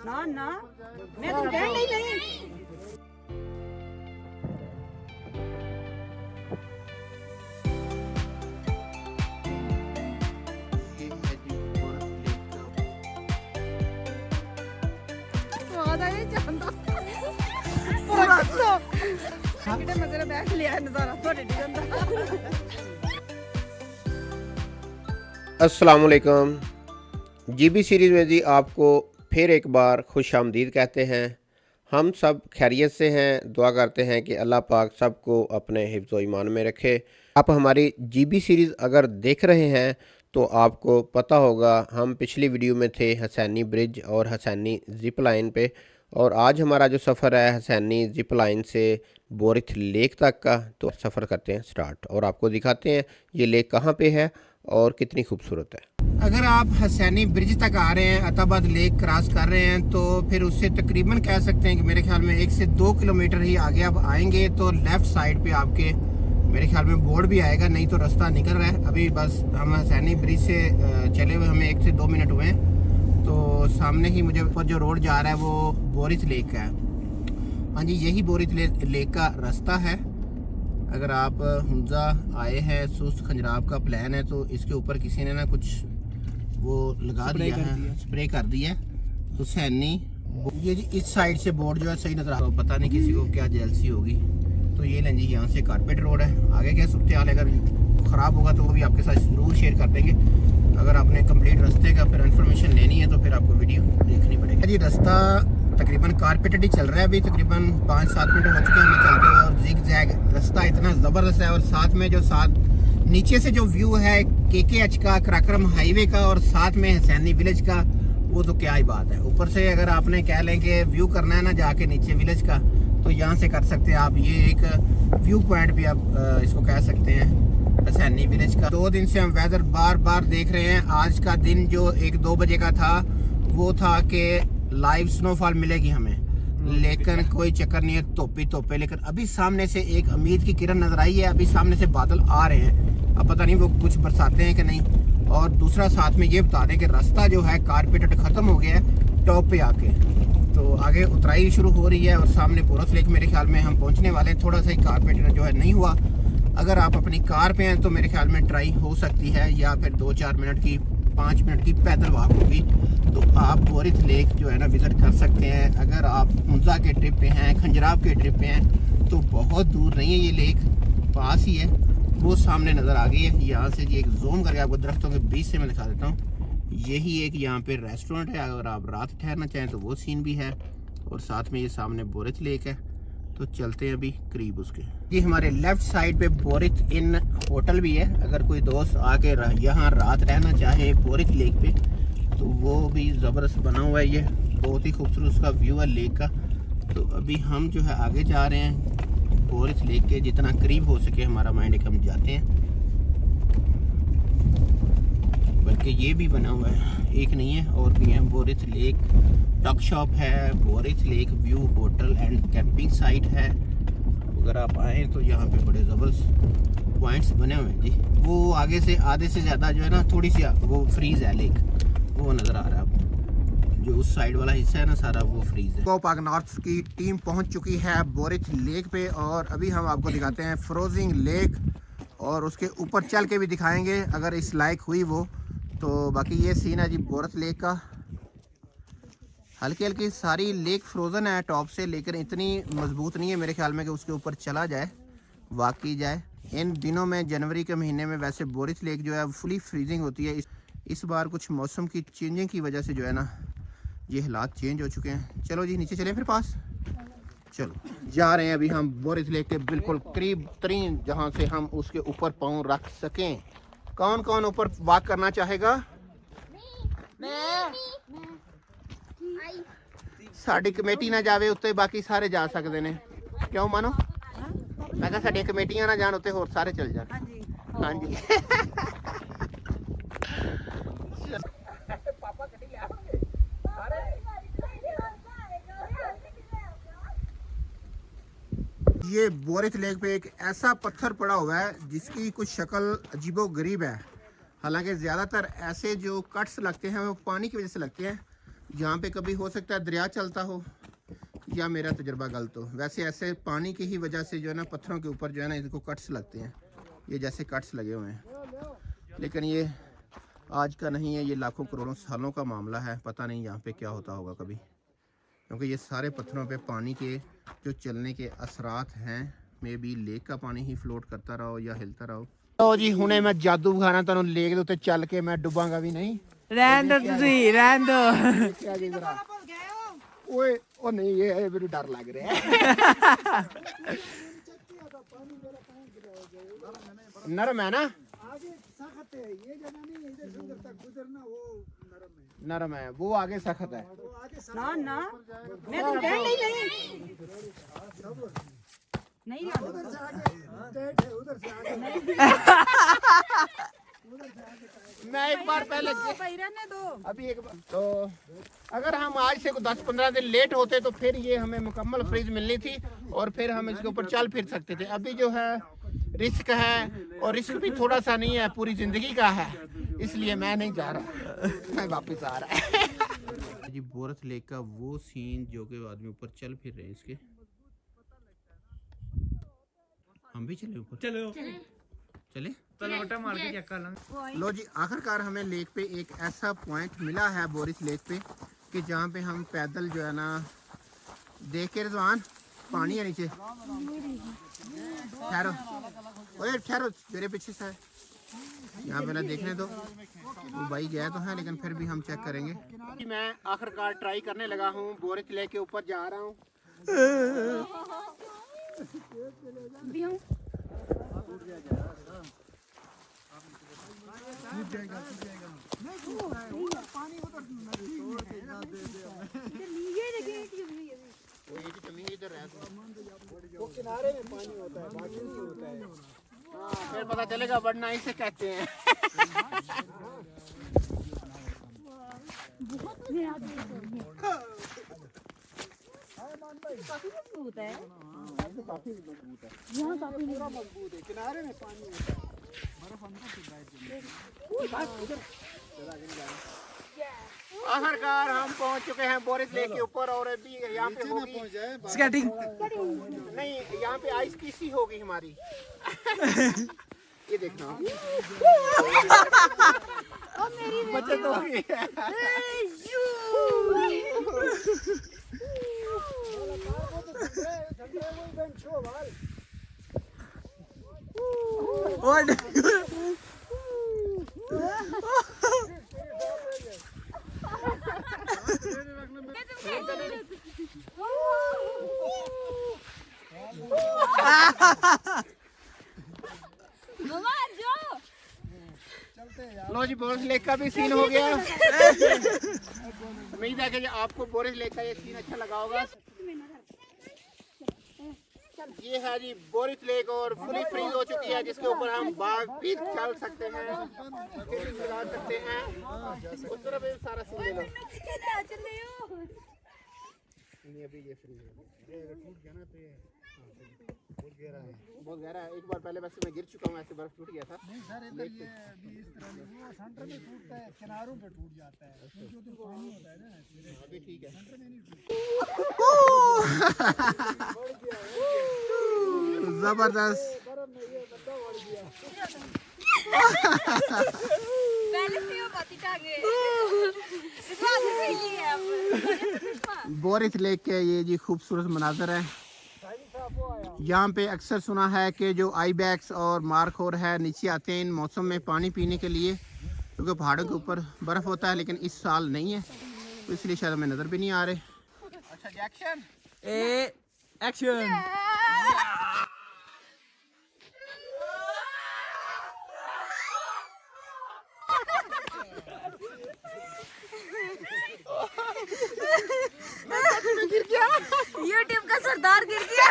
ਨਾ ਨਾ ਮੈਂ ਤੈਨੂੰ ਕਹਿਣ ਲਈ ਨਹੀਂ। ਸਵਾਦ ਆਏ ਜਾਂਦਾ ਪੂਰਾ ਕਿਤੇ ਮੈਂ ਤੇਰਾ ਬੈਗ ਲਿਆ ਨਜ਼ਾਰਾ ਤੁਹਾਡੇ ਡੀ ਜਾਂਦਾ। अस्सलामुअलैकुम। जीबी सीरीज़ में जी आपको फिर एक बार खुश आमदीद कहते हैं। हम सब खैरियत से हैं, दुआ करते हैं कि अल्लाह पाक सबको अपने हिफ्ज़ व ईमान में रखे। आप हमारी जीबी सीरीज़ अगर देख रहे हैं तो आपको पता होगा हम पिछली वीडियो में थे हसैनी ब्रिज और हसैनी ज़िप लाइन पे, और आज हमारा जो सफ़र है हसैनी ज़िप लाइन से बोरिथ लेक तक का, तो सफ़र करते हैं स्टार्ट और आपको दिखाते हैं ये लेक कहाँ पे है और कितनी खूबसूरत है। अगर आप हसैनी ब्रिज तक आ रहे हैं, अताबाद लेक क्रॉस कर रहे हैं, तो फिर उससे तकरीबन कह सकते हैं कि मेरे ख्याल में 1 से 2 किलोमीटर ही आगे आप आएंगे तो लेफ़्ट साइड पे आपके मेरे ख्याल में बोर्ड भी आएगा, नहीं तो रास्ता निकल रहा है। अभी बस हम हसैनी ब्रिज से चले हुए हमें 1 से 2 मिनट हुए हैं, तो सामने ही मुझे ऊपर जो रोड जा रहा है वो बोरिथ लेक का है। हाँ जी, यही बोरिथ लेक का रास्ता है। अगर आप हुंजा आए हैं, सुस्त खंजराब का प्लान है, तो इसके ऊपर किसी ने ना कुछ वो लगा दिया है, स्प्रे कर दिया है हुसैनी। ये जी इस साइड से बोर्ड जो है सही नजर आ रहा है, पता नहीं किसी को क्या जेलसी होगी। तो ये लें जी, यहाँ से कारपेट रोड है। आगे क्या सूरत हाल है, अगर ख़राब होगा तो वो भी आपके साथ ज़रूर शेयर कर देंगे। अगर आपने कंप्लीट रास्ते का फिर इन्फॉर्मेशन लेनी है तो फिर आपको वीडियो देखनी पड़ेगी। जी रास्ता तकरीबन कारपेटेड ही चल रहा है, अभी तकरीबन 5-7 मिनट हो चुके हैं हमें चलते हुए, और जिग जैग रास्ता इतना ज़बरदस्त है। और साथ में जो नीचे से जो व्यू है KKH का, कराक्रम हाईवे का, और साथ में हसैनी विलेज का, वो तो क्या ही बात है। ऊपर से अगर आपने कह लें कि व्यू करना है ना जाके नीचे विलेज का, तो यहाँ से कर सकते हैं आप। ये एक व्यू पॉइंट भी आप इसको कह सकते हैं हसैनी विलेज का। 2 दिन से हम वेदर बार बार देख रहे हैं। आज का दिन जो 1-2 बजे का था वो था कि लाइव स्नोफॉल मिलेगी हमें, लेकिन कोई चक्कर नहीं है, तोपे। लेकिन अभी सामने से एक उम्मीद की किरण नजर आई है, अभी सामने से बादल आ रहे हैं, अब पता नहीं वो कुछ बरसाते हैं कि नहीं। और दूसरा साथ में ये बता दें कि रास्ता जो है कारपेटेड ख़त्म हो गया है टॉप पे आके, तो आगे उतराई शुरू हो रही है। और सामने बोरिथ लेक मेरे ख्याल में हम पहुँचने वाले हैं, थोड़ा सा ही कारपेटेड जो है नहीं हुआ। अगर आप अपनी कार पे हैं तो मेरे ख्याल में ट्राई हो सकती है, या फिर 2-4 मिनट की 5 मिनट की पैदल वॉक होगी, तो आप बोरिथ लेक जो है ना विज़िट कर सकते हैं। अगर आप हुंजा के ट्रिप पे हैं, खंजराब के ट्रिप पे हैं, तो बहुत दूर नहीं है, ये लेक पास ही है। वो सामने नज़र आ गई है। यहाँ से जी एक जूम करके आपको दरख्तों के बीच से मैं दिखा देता हूँ। यही एक यहाँ पे रेस्टोरेंट है, अगर आप रात ठहरना चाहें तो वो सीन भी है, और साथ में ये सामने बोरिथ लेक है। तो चलते हैं अभी करीब उसके। जी हमारे लेफ़्ट साइड पे बोरिथ इन होटल भी है, अगर कोई दोस्त आके यहाँ रात रहना चाहे बोरिथ लेक पे, तो वो भी ज़बरदस्त बना हुआ है। ये बहुत ही खूबसूरत उसका व्यू है लेक का। तो अभी हम जो है आगे जा रहे हैं बोरिथ लेक के, जितना करीब हो सके हमारा माइंड है कि हम जाते हैं। बल्कि ये भी बना हुआ है, एक नहीं है और भी है। बोरिथ लेक टक शॉप है, Borith lake view hotel and camping site है। अगर आप आएँ तो यहाँ पे बड़े ज़बरदस्त पॉइंट्स बने हुए हैं जी। वो आगे से आधे से ज़्यादा जो है ना, थोड़ी सी वो फ्रीज़ है लेक, वो नज़र आ रहा है आपको। जो उस साइड वाला हिस्सा है ना सारा, वो फ्रीज़ है। गो पार्क नॉर्थ की टीम पहुँच चुकी है बोरिथ लेक पे, और अभी हम आपको दिखाते हैं फ्रोजिंग लेक, और उसके ऊपर चल के भी दिखाएँगे अगर इस लायक हुई वो। तो बाकी ये सीन है जी बोरिथ लेक का। हल्की हल्की सारी लेक फ्रोज़न है टॉप से, लेकिन इतनी मजबूत नहीं है मेरे ख्याल में कि उसके ऊपर चला जाए, वाकई जाए। इन दिनों में जनवरी के महीने में वैसे बोरिथ लेक जो है फुली फ्रीजिंग होती है। इस बार कुछ मौसम की चेंजिंग की वजह से जो है ना ये हालात चेंज हो चुके हैं। चलो जी नीचे चलें फिर पास, चलो जा रहे हैं अभी हम बोरिथ लेक के बिल्कुल करीब तरीन, जहाँ से हम उसके ऊपर पाँव रख सकें। कौन कौन ऊपर वॉक करना चाहेगा? साड़ी कमेटी ना जावे उत्ते, बाकी सारे जा सकते हैं। क्यों मानो? मैं कहा साड़ी कमेटियां ना जान उत्ते, होर सारे चल जान। हाँ जी ये बोरिथ लेक पे एक ऐसा पत्थर पड़ा हुआ है जिसकी कुछ शक्ल अजीबो गरीब है। हालांकि ज़्यादातर ऐसे जो कट्स लगते हैं वो पानी की वजह से लगते हैं। यहाँ पे कभी हो सकता है दरिया चलता हो या मेरा तजुर्बा गलत हो। वैसे ऐसे पानी की ही वजह से जो है ना पत्थरों के ऊपर जो है ना इनको कट्स लगते हैं, ये जैसे कट्स लगे हुए हैं। लेकिन ये आज का नहीं है, ये लाखों करोड़ों सालों का मामला है। पता नहीं यहाँ पे क्या होता होगा कभी, क्योंकि ये सारे पत्थरों पे पानी के जो चलने के असरात हैं। मे बी लेक का पानी ही फ्लोट करता रहो या हिलता रहो। तो जी हुणे मैं जादू विखाना तुहानू लेक दे उत्ते चल के, मैं डुबांगा भी नहीं। ਰਹਿਣ ਦੋ ਤੁਸੀਂ, ਰਹਿਣ ਦੋ। ओए ओ नहीं, ये मेरे डर लग रहा है। नरम है ना, नरम है, वो आगे सख्त है। ना ना मैं तो कह नहीं नहीं मैं एक बार पहले रहने दो। अभी एक बार तो अगर हम आज से 10-15 दिन लेट होते तो फिर ये हमें मुकम्मल फ्रीज मिलनी थी और फिर हम इसके ऊपर चल फिर सकते थे। अभी जो है रिस्क है, और रिस्क भी थोड़ा सा नहीं है, पूरी जिंदगी का है, इसलिए मैं नहीं जा रहा, मैं वापस आ रहा है। जी बोरथ लेक का वो सीन जो कि आदमी ऊपर चल फिर रहे हैं इसके। हम भी चले ऊपर, चलो चले मार के चेक कर लेंगे। लो जी आखिरकार हमें लेक पे एक ऐसा पॉइंट मिला है बोरिस लेक पे कि जहाँ पे हम पैदल जो है ना, देख के रिजवान पानी है नीचे, ठहरो ओए ठहरो, मेरे पीछे से यहाँ पे ना देखने दो। वो भाई गया तो है लेकिन फिर भी हम चेक करेंगे। मैं आखिरकार ट्राई करने लगा हूँ, बोरिस लेक के ऊपर जा रहा हूँ। किनारे में पानी होता है, बाकी नहीं होता है। हाँ, फिर पता चलेगा, बढ़ना इसे कहते हैं। काफी मजबूत है, काफी मजबूत है, यहाँ काफी पूरा मजबूत है। किनारे में पानी होता है, बर्फ अंदर से आखिरकार हम पहुंच चुके हैं बोरिस लेक के ऊपर, और अभी यहाँ पे होगी स्केटिंग नहीं, यहाँ पे आइस किसी होगी हमारी। ये देखना बचत होगी। लो जी बोरिस लेक का भी सीन हो गया। उम्मीद है कि आपको बोरिस लेक का ये सीन अच्छा लगा होगा। ये है जी बोरिस लेक, और फुली फ्रीज हो चुकी है, जिसके ऊपर हम बाग भी चल सकते हैं, लगा सकते हैं। उस तरफ भी सारा सीन ले लो। अभी ये फ्रीज है, टूट गया ना तो ये बहुत गहरा है। एक बार पहले वैसे मैं गिर चुका हूँ, ऐसे बर्फ टूट गया था। नहीं सर, इधर ये अभी इस तरह नहीं, वो सेंटर में टूटता है, किनारों पे टूट जाता है, क्योंकि तो पानी होता है ना। अभी ठीक है, सेंटर में नहीं टूटता। जबरदस्त, बोरिस लेक के ये जी खूबसूरत मनाजर है। यहाँ पे अक्सर सुना है कि जो आईबैक्स और मारखोर है नीचे आते हैं इन मौसम में पानी पीने के लिए, क्योंकि पहाड़ों के ऊपर बर्फ़ होता है, लेकिन इस साल नहीं है, तो इसलिए शायद हमें नज़र भी नहीं आ रहे। अच्छा एक्शन, एक्शन। यूट्यूब का सरदार गिर गया।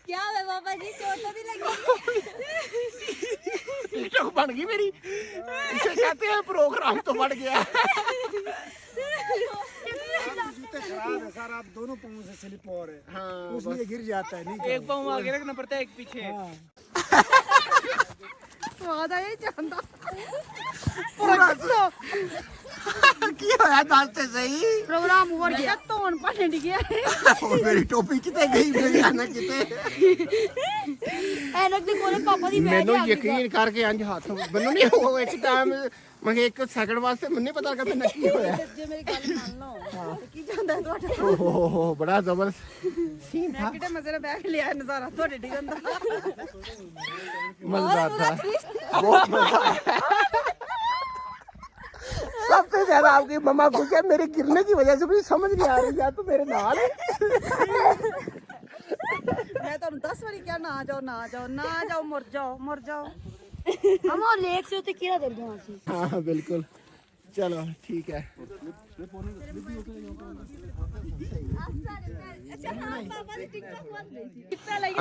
क्या है बाबा जी, चोट तो नहीं लगी? टिकटॉक बन गई मेरी, इसे कहते हैं प्रोग्राम तो बढ़ गया। जूते खराब है सर, आप दोनों पाँव से स्लिप हो रहे हैं। हाँ, उसलिए गिर जाता है। नहीं एक पाँव आगे रखना पड़ता है, एक पीछे। स्वाद आया ਜਾਂਦਾ की होया दसते सही। ਪ੍ਰੋਗਰਾਮ ਉਵਰ ਗਿਆ ਧੋਣ ਭੰਨ ਡਿਆ और मेरी टोपी कितने गई, मेरी आना कितने। ऐनक दे कोले पापा दी बैठ मैनू यकीन करके अंज हाथ मैनू नहीं हो एक टाइम मैं एक सेकंड वास्ते मैंने पता लगा मैं की होया। ਜੇ ਮੇਰੀ ਗੱਲ ਮੰਨ ਲਓ ਤੇ ਕੀ ਜਾਂਦਾ ਹੈ ਤੁਹਾਡਾ ओहो बड़ा जबरदस्त सीन था, ਮੈਂ ਕਿਤੇ ਮਜ਼ੇ ਨਾਲ ਬੈਠ ਲਿਆ ਨਜ਼ਾਰਾ ਤੁਹਾਡੇ ਡਿੱਗਣ ਦਾ मजेदार था, बहुत मजा आया। सबसे ज्यादा आपकी मम्मा खुश है, मेरे गिरने की वजह से मुझे समझ नहीं आ रही, या तो मेरे नाल है। ਮੈਂ ਤੁਹਾਨੂੰ 10 ਵਾਰੀ ਕਿਹਾ ਨਾ ਜਾਓ ਨਾ ਜਾਓ ਨਾ ਜਾਓ, ਮੁਰ ਜਾਓ हम और लेक से उते कीड़ा दे दिया सी। हाँ बिल्कुल, चलो ठीक है।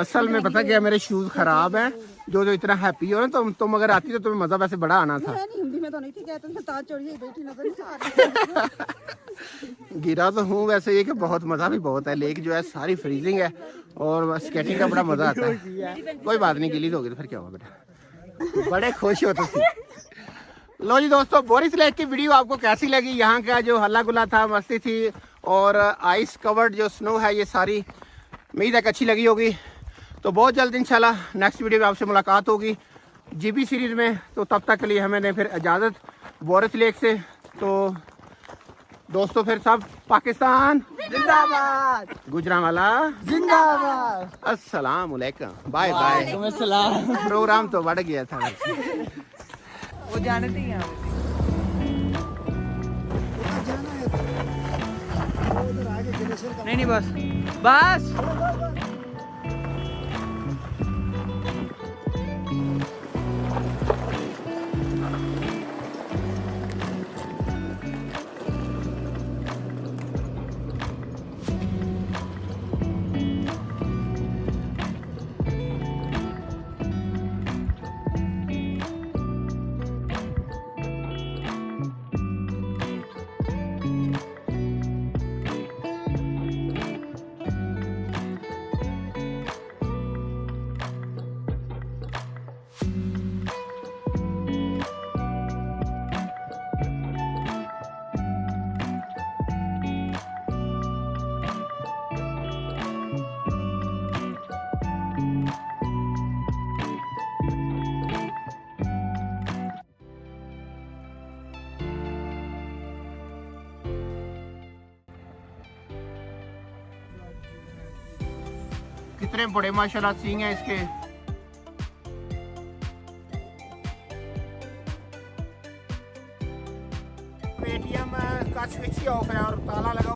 असल में पता क्या, मेरे शूज खराब हैं, जो इतना हैप्पी हो ना, तुम अगर आती तो तुम्हें मजा वैसे बड़ा आना था। ਮੈਂ ਨਹੀਂ ਹੁੰਦੀ, ਮੈਂ ਤੁਹਾਨੂੰ ਇੱਥੇ ਕਹਿ ਤਾ ਮੈਂ ਤਾਂ ਚੋਰੀ ਹੋਈ ਬੈਠੀ ਨਜ਼ਰ ਨਹੀਂ ਆ ਰਹੀ गिरा तो हूँ वैसे, ये कि बहुत मज़ा भी बहुत है। लेक जो है सारी फ्रीजिंग है और स्केटिंग का बड़ा मज़ा आता है। कोई बात नहीं, गिली होगी तो फिर क्या होगा बेटा, बड़े खुश हो तुम। लो जी दोस्तों, बोरिस लेक की वीडियो आपको कैसी लगी? यहाँ का जो हल्ला गुल्ला था, मस्ती थी और आइस कवर्ड जो स्नो है, ये सारी उम्मीद है कि अच्छी लगी होगी। तो बहुत जल्द इंशाल्लाह नेक्स्ट वीडियो में आपसे मुलाकात होगी जीबी सीरीज़ में। तो तब तक के लिए हमें दें फिर इजाज़त बोरिस लेक से। तो दोस्तों फिर सब पाकिस्तान जिंदाबाद, गुजरांवाला जिंदाबाद, अस्सलाम वालेकुम, बाय बाय। प्रोग्राम तो बढ़ गया था। वो जानते ही हैं। उधर आगे ग्लेशियर का नहीं बस बस। कितने बड़े माशाल्लाह सींग हैं इसके। पेटीएम का स्विच ही ऑफ है और ताला लगा